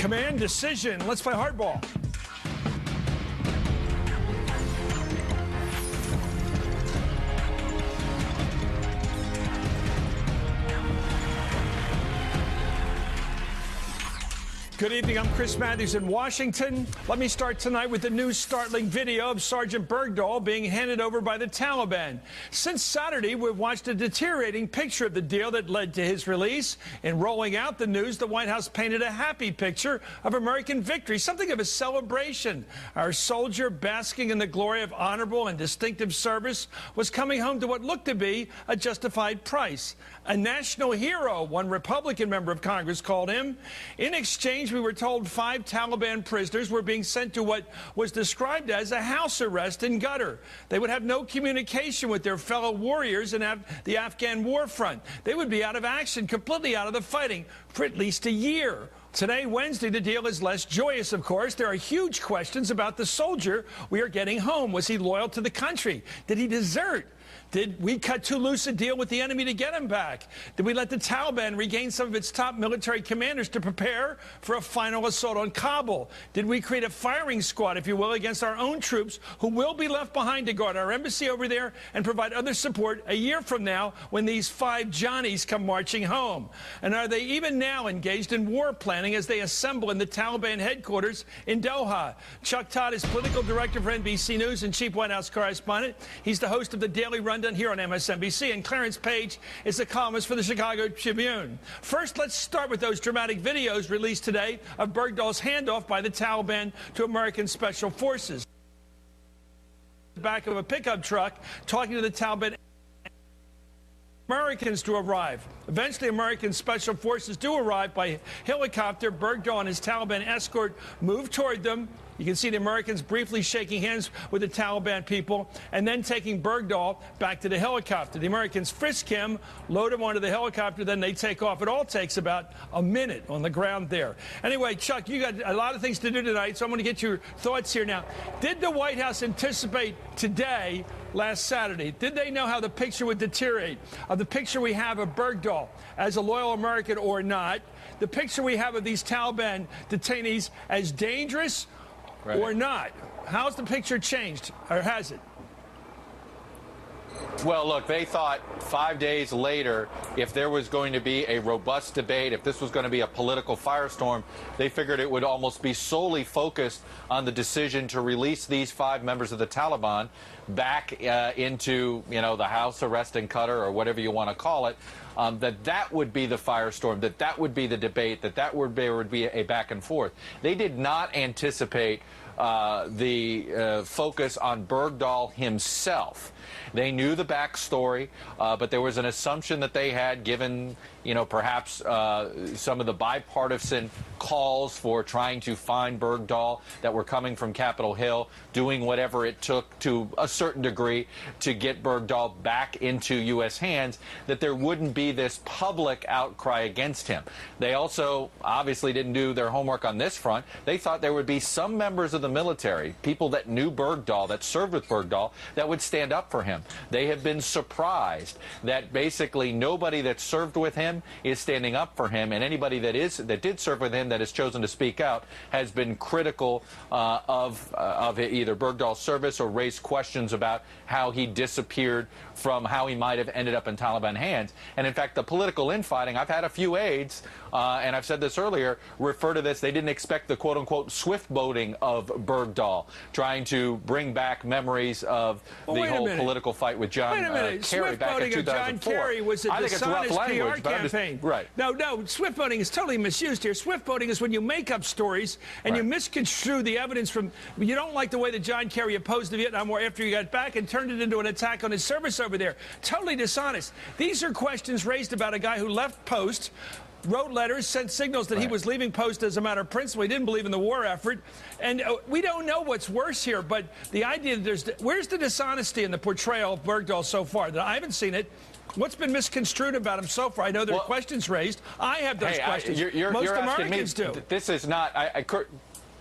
Command decision. Let's play hardball. Good evening, I'm Chris Matthews in Washington. Let me start tonight with the new startling video of Sergeant Bergdahl being handed over by the Taliban. Since Saturday, we've watched a deteriorating picture of the deal that led to his release. In rolling out the news, the White House painted a happy picture of American victory, something of a celebration. Our soldier, basking in the glory of honorable and distinctive service, was coming home to what looked to be a justified price. A national hero, one Republican member of Congress called him. In exchange, we were told 5 Taliban prisoners were being sent to what was described as a house arrest in Qatar. They would have no communication with their fellow warriors in the Afghan war front. They would be out of action, completely out of the fighting, for at least a year. Today, Wednesday, the deal is less joyous, of course. There are huge questions about the soldier we are getting home. Was he loyal to the country? Did he desert? Did we cut too loose a deal with the enemy to get him back? Did we let the Taliban regain some of its top military commanders to prepare for a final assault on Kabul? Did we create a firing squad, if you will, against our own troops who will be left behind to guard our embassy over there and provide other support a year from now when these 5 Johnnies come marching home? And are they even now engaged in war planning as they assemble in the Taliban headquarters in Doha? Chuck Todd is political director for NBC News and chief White House correspondent. He's the host of the Daily Rundown here on MSNBC, and Clarence Page is the columnist for the Chicago Tribune. First, let's start with those dramatic videos released today of Bergdahl's handoff by the Taliban to American Special Forces. The back of a pickup truck talking to the Taliban. Americans to arrive. Eventually, American Special Forces do arrive by helicopter. Bergdahl and his Taliban escort move toward them. You can see the Americans briefly shaking hands with the Taliban people and then taking Bergdahl back to the helicopter. The Americans frisk him, load him onto the helicopter, then they take off. It all takes about a minute on the ground there. Anyway, Chuck, you got a lot of things to do tonight, so I'm going to get your thoughts here now. Did the White House anticipate today, last Saturday, did they know how the picture would deteriorate? Of the picture we have of Bergdahl as a loyal American or not, the picture we have of these Taliban detainees as dangerous or not? How's the picture changed, or has it? Well, look, they thought 5 days later, if there was going to be a robust debate, if this was going to be a political firestorm, they figured it would almost be solely focused on the decision to release these 5 members of the Taliban back into, the house arrest in Qatar, or whatever you want to call it. That would be the firestorm, that would be the debate, there would be a back and forth. They did not anticipate the focus on Bergdahl himself. They knew the backstory, but there was an assumption that they had, given, perhaps some of the bipartisan calls for trying to find Bergdahl that were coming from Capitol Hill, doing whatever it took to a certain degree to get Bergdahl back into U.S. hands, that there wouldn't be this public outcry against him. They also obviously didn't do their homework on this front. They thought there would be some members of the military, people that knew Bergdahl, that served with Bergdahl, that would stand up for him. They have been surprised that basically nobody that served with him is standing up for him, and anybody that did serve with him that has chosen to speak out has been critical of either Bergdahl's service or raised questions about how he disappeared from how he might have ended up in Taliban hands. And in fact, the political infighting, I've had a few aides, and I've said this earlier, refer to this, they didn't expect the quote-unquote swift boating of Bergdahl, trying to bring back memories of the whole political fight with John Kerry back in 2004. John Kerry was a dishonest PR campaign. Right. No, swift boating is totally misused here. Swift boating is when you make up stories and you misconstrue the evidence from, you don't like the way that John Kerry opposed the Vietnam War after he got back and turned it into an attack on his service over there. Totally dishonest. These are questions raised about a guy who left post, wrote letters, sent signals that he was leaving post as a matter of principle. He didn't believe in the war effort. And we don't know what's worse here, but the idea that where's the dishonesty in the portrayal of Bergdahl so far? I haven't seen it. What's been misconstrued about him so far? I know there are questions raised. I have those questions. Most Americans do. This is not...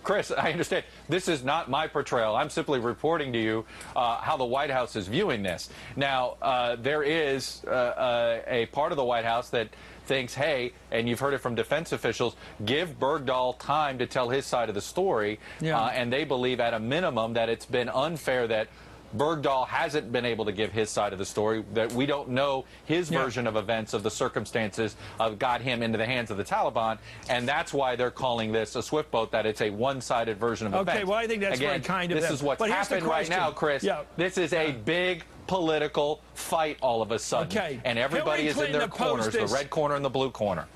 Chris, I understand. This is not my portrayal. I'm simply reporting to you how the White House is viewing this. Now, there is a part of the White House that thinks, hey, and you've heard it from defense officials, give Bergdahl time to tell his side of the story. And they believe at a minimum that it's been unfair that Bergdahl hasn't been able to give his side of the story, that we don't know his version of events, of the circumstances of got him into the hands of the Taliban, and that's why they're calling this a swift boat, that it's a one-sided version of events. Okay, well, I think that's very kind of them. This is what's happened right now, Chris. This is a big political fight all of a sudden, and everybody is in their corners, the red corner and the blue corner.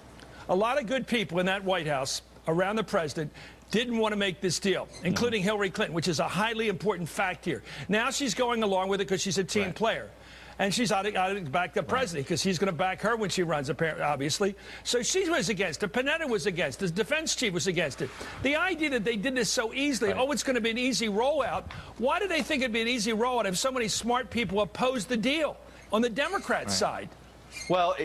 A lot of good people in that White House around the president didn't want to make this deal, including Hillary Clinton, which is a highly important fact here. Now she's going along with it because she's a team player. And she's out to back the president because he's going to back her when she runs, apparently, obviously. So she was against it. Panetta was against it. The defense chief was against it. The idea that they did this so easily, oh, it's going to be an easy rollout. Why do they think it'd be an easy rollout if so many smart people opposed the deal on the Democrat side? Well,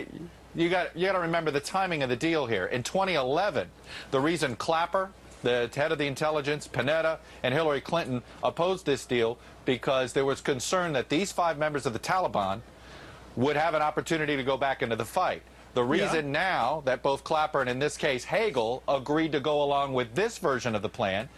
you got to remember the timing of the deal here. In 2011, the reason Clapper, the head of the intelligence, Panetta, and Hillary Clinton opposed this deal because there was concern that these 5 members of the Taliban would have an opportunity to go back into the fight. The reason now that both Clapper and, in this case, Hagel, agreed to go along with this version of the plan,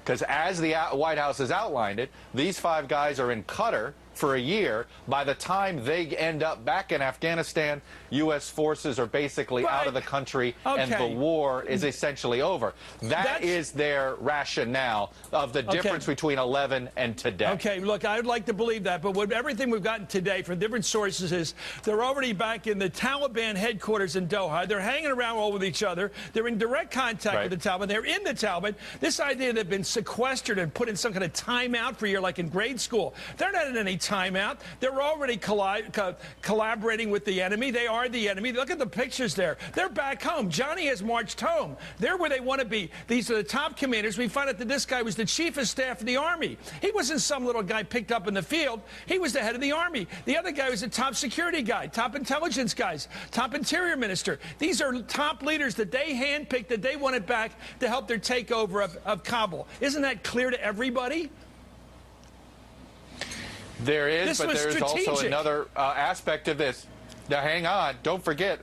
because as the White House has outlined it, these 5 guys are in Qatar for a year. By the time they end up back in Afghanistan, U.S. forces are basically out of the country, and the war is essentially over. That's is their rationale of the difference between 11 and today. Okay, look, I would like to believe that, but with everything we've gotten today from different sources is they're already back in the Taliban headquarters in Doha. They're hanging around all with each other. They're in direct contact with the Taliban. They're in the Taliban. This idea they've been sequestered and put in some kind of timeout for a year, like in grade school. They're not in any timeout. They're already collaborating with the enemy. They are the enemy. Look at the pictures there. They're back home. Johnny has marched home. They're where they want to be. These are the top commanders. We find out that this guy was the chief of staff of the Army. He wasn't some little guy picked up in the field. He was the head of the Army. The other guy was a top security guy, top intelligence guys, top interior minister. These are top leaders that they handpicked, that they wanted back to help their takeover of Kabul. Isn't that clear to everybody? There is, but there is also another aspect of this. Now, hang on. Don't forget,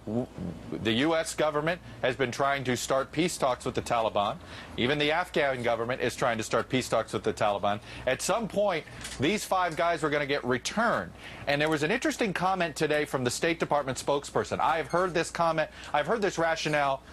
the U.S. government has been trying to start peace talks with the Taliban. Even the Afghan government is trying to start peace talks with the Taliban. At some point, these 5 guys were going to get returned. And there was an interesting comment today from the State Department spokesperson. I've heard this comment. I've heard this rationale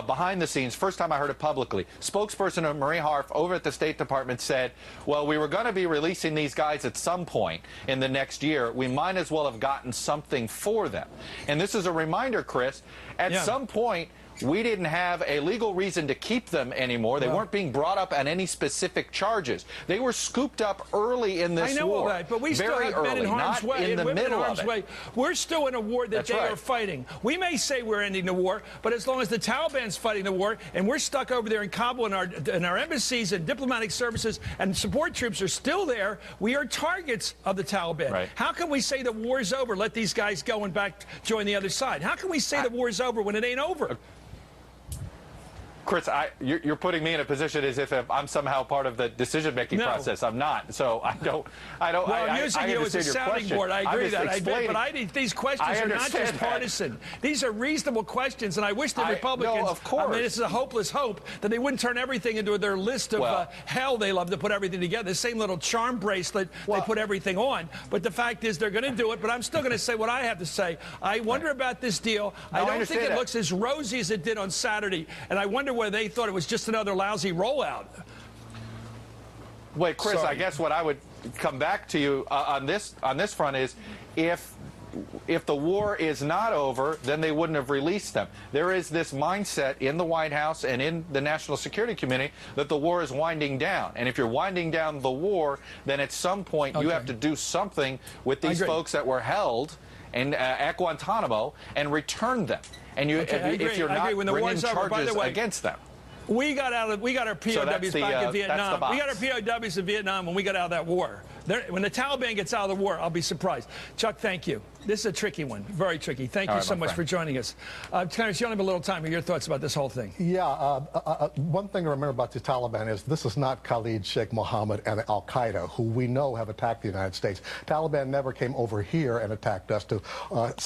behind the scenes. First time I heard it publicly. Spokesperson Marie Harf over at the State Department said, well, we were going to be releasing these guys at some point in the next year. We might as well have gotten something for them. And this is a reminder, Chris, at some point, we didn't have a legal reason to keep them anymore. They weren't being brought up on any specific charges. They were scooped up early in this war. I know all that, but we still have men in harm's way and women in harm's way. We're still in a war that they are fighting. We may say we're ending the war, but as long as the Taliban's fighting the war and we're stuck over there in Kabul and our embassies and diplomatic services and support troops are still there, we are targets of the Taliban. How can we say the war's over, let these guys go and back join the other side? How can we say the war's over when it ain't over? Chris, you're putting me in a position as if I'm somehow part of the decision-making process. I'm not. So I don't. Well, I'm using you as a sounding board. I agree that. But these questions are not just partisan. These are reasonable questions, and I wish the Republicans. No, of course. I mean, this is a hopeless hope that they wouldn't turn everything into their list of hell they love to put everything together. The same little charm bracelet they put everything on. But the fact is, they're going to do it. But I'm still going to say what I have to say. I wonder about this deal. I don't think it looks as rosy as it did on Saturday, and I wonder where they thought it was just another lousy rollout. Wait, Chris, I guess what I would come back to you on this front is if the war is not over, then they wouldn't have released them. There is this mindset in the White House and in the national security community that the war is winding down. And if you're winding down the war, then at some point you have to do something with these folks that were held at Guantanamo and return them. And if you're not bringing charges against them. We got our POWs back in Vietnam. We got our POWs in Vietnam when we got out of that war. When the Taliban gets out of the war, I'll be surprised. Chuck, thank you. This is a tricky one, very tricky. Thank you so much for joining us. Clarence, you only have a little time. Your thoughts about this whole thing? Yeah, one thing to remember about the Taliban is this is not Khalid Sheikh Mohammed and Al-Qaeda, who we know have attacked the United States. Taliban never came over here and attacked us, to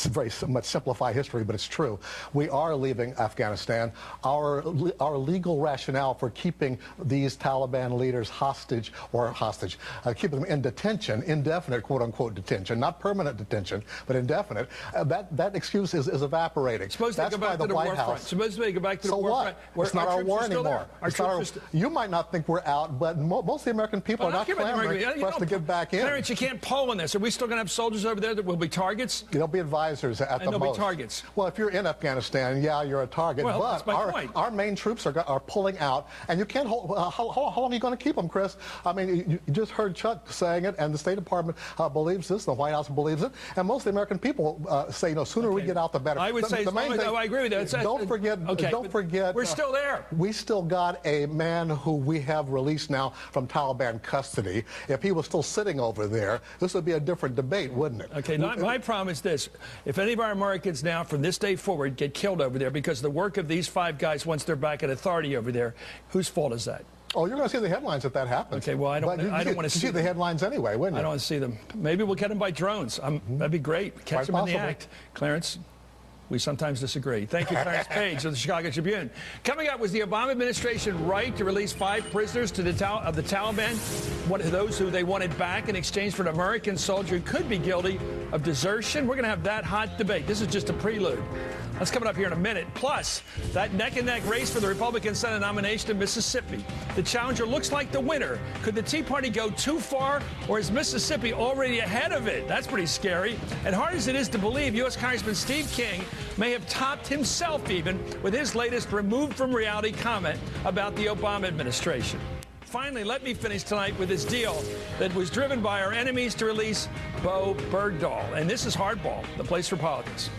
very much simplify history, but it's true. We are leaving Afghanistan. Our legal rationale for keeping these Taliban leaders hostage, keeping them in detention, indefinite quote-unquote detention, not permanent detention, but indefinite, that excuse is evaporating. Suppose they go back to the war front. Suppose they go back to the war front. It's not our war anymore. You might not think we're out, but most of the American people are not clamoring for us to get back in. Clarence, you can't poll on this. Are we still going to have soldiers over there that will be targets? They'll be advisors at the most. And they'll be targets. Well, if you're in Afghanistan, yeah, you're a target. Well, but that's my point. Our main troops are pulling out, and you can't hold. How long are you going to keep them, Chris? I mean, you just heard Chuck saying it, and the State Department believes this, the White House believes it, and most of the American people say, sooner we get out, the better. I would say, I agree with that. Don't forget. We're still there. We still got a man who we have released now from Taliban custody. If he was still sitting over there, this would be a different debate, wouldn't it? Okay, my problem is this. If any of our Americans now, from this day forward, get killed over there because of the work of these 5 guys once they're back in authority over there, whose fault is that? Oh, you're going to see the headlines if that happens. Okay, well, I don't want to see the headlines anyway, wouldn't you? I don't want to see them. Maybe we'll get them by drones. That'd be great. Catch them in the act. Clarence, we sometimes disagree. Thank you, Clarence Page of the Chicago Tribune. Coming up, was the Obama administration right to release 5 prisoners of the Taliban, those who they wanted back in exchange for an American soldier who could be guilty of desertion? We're going to have that hot debate. This is just a prelude. That's coming up here in a minute. Plus, that neck-and-neck race for the Republican Senate nomination in Mississippi. The challenger looks like the winner. Could the Tea Party go too far, or is Mississippi already ahead of it? That's pretty scary. And hard as it is to believe, U.S. Congressman Steve King may have topped himself even with his latest removed-from-reality comment about the Obama administration. Finally, let me finish tonight with this deal that was driven by our enemies to release Bowe Bergdahl. And this is Hardball, the place for politics.